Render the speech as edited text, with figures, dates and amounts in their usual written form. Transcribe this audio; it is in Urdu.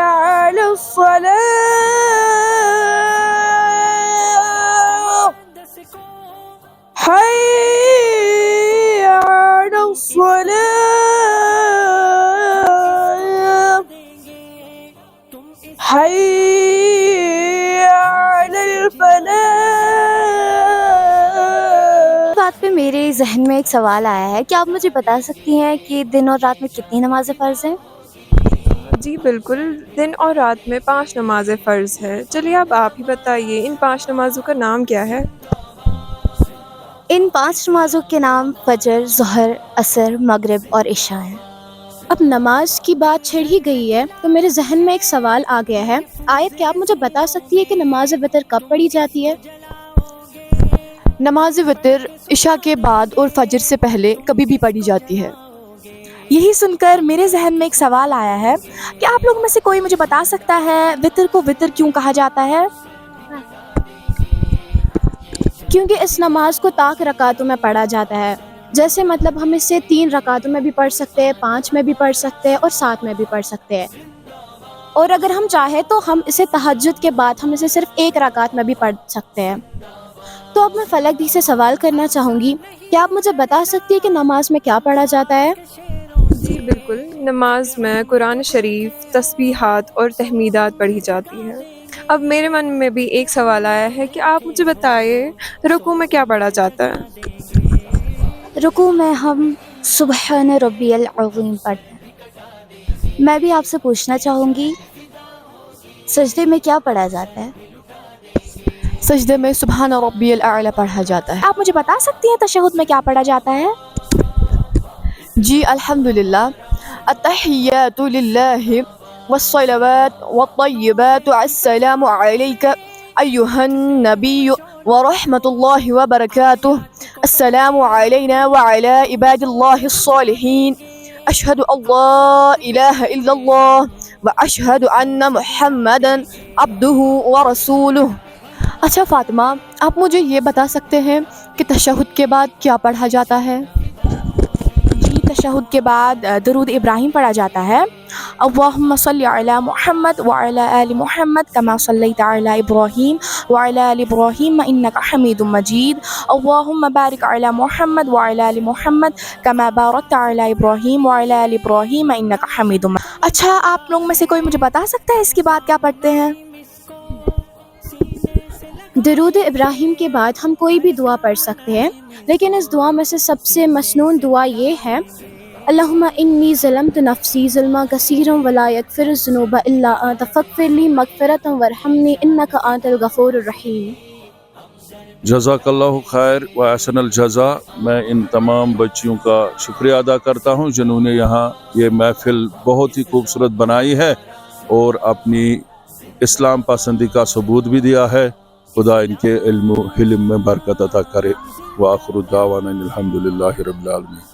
على الصلاة، حي على الصلاة، حي على الفلاح۔ بات پہ میرے ذہن میں ایک سوال آیا ہے کہ آپ مجھے بتا سکتی ہیں کہ دن اور رات میں کتنی نمازیں فرض ہیں؟ جی بالکل، دن اور رات میں 5 نمازیں فرض ہے۔ چلیے اب آپ ہی بتائیے ان 5 نمازوں کا نام کیا ہے؟ ان 5 نمازوں کے نام فجر، ظہر، عصر، مغرب اور عشاء ہیں۔ اب نماز کی بات چھڑ ہی گئی ہے تو میرے ذہن میں ایک سوال آ گیا ہے۔ آیت، کیا آپ مجھے بتا سکتی ہے کہ نماز وتر کب پڑھی جاتی ہے؟ نماز وتر عشاء کے بعد اور فجر سے پہلے کبھی بھی پڑھی جاتی ہے۔ یہی سن کر میرے ذہن میں ایک سوال آیا ہے کہ آپ لوگ میں سے کوئی مجھے بتا سکتا ہے وتر کو وتر کیوں کہا جاتا ہے؟ کیونکہ اس نماز کو طاق رکعتوں میں پڑھا جاتا ہے۔ جیسے مطلب ہم اسے 3 رکعتوں میں بھی پڑھ سکتے ہیں، 5 میں بھی پڑھ سکتے ہیں اور 7 میں بھی پڑھ سکتے ہیں، اور اگر ہم چاہیں تو ہم اسے تہجد کے بعد ہم اسے صرف 1 رکعت میں بھی پڑھ سکتے ہیں۔ تو اب میں فلک دی سے سوال کرنا چاہوں گی، کیا آپ مجھے بتا سکتی ہیں کہ نماز میں کیا پڑھا جاتا ہے؟ جی بالکل، نماز میں قرآن شریف، تسبیحات اور تحمیدات پڑھی جاتی ہیں۔ اب میرے من میں بھی ایک سوال آیا ہے کہ آپ مجھے بتائیے رکوع میں کیا پڑھا جاتا ہے؟ رکوع میں ہم سبحان ربی العظیم پڑھتے ہیں۔ میں بھی آپ سے پوچھنا چاہوں گی، سجدے میں کیا پڑھا جاتا ہے؟ سجدے میں سبحان ربی الاعلی پڑھا جاتا ہے۔ آپ مجھے بتا سکتی ہیں تشہد میں کیا پڑھا جاتا ہے؟ جی الحمدللہ، التحیات للہ والصلوات والطیبات السلام علیک ایہا النبی ورحمۃ اللہ وبرکاتہ، السلام علینا وعلی عباد اللہ الصالحین، اشہد ان لا الہ الا اللہ واشہد ان محمدا عبدہ ورسولہ۔ اچھا فاطمہ، آپ مجھے یہ بتا سکتے ہیں کہ تشہد کے بعد کیا پڑھا جاتا ہے؟ تشہد کے بعد درود ابراہیم پڑھا جاتا ہے۔ اللہم صلی علی محمد وعلی آل محمد کما صلیت علی ابراہیم وعلی آل ابراہیم انک حمید مجید، اللہم بارک علی محمد وعلی آل محمد کما بارکت علی ابراہیم وعلی آل ابراہیم انک حمید مجید۔ اچھا، آپ لوگ میں سے کوئی مجھے بتا سکتا ہے اس کے بعد کیا پڑھتے ہیں؟ درود ابراہیم کے بعد ہم کوئی بھی دعا پڑھ سکتے ہیں، لیکن اس دعا میں سے سب سے مسنون دعا یہ ہے، اللہم انی ظلمت نفسی ظلما کثیرا ولا یغفر الذنوب الا انت فاغفر لی مغفرۃ وارحمنی انک انت الغفور الرحیم۔ جزاک اللہ خیر و احسن الجزا۔ میں ان تمام بچیوں کا شکریہ ادا کرتا ہوں جنہوں نے یہاں یہ محفل بہت ہی خوبصورت بنائی ہے اور اپنی اسلام پسندی کا ثبوت بھی دیا ہے۔ خدا ان کے علم میں برکت عطا کرے۔ وآخر دعوانا الحمدللہ رب العالمین۔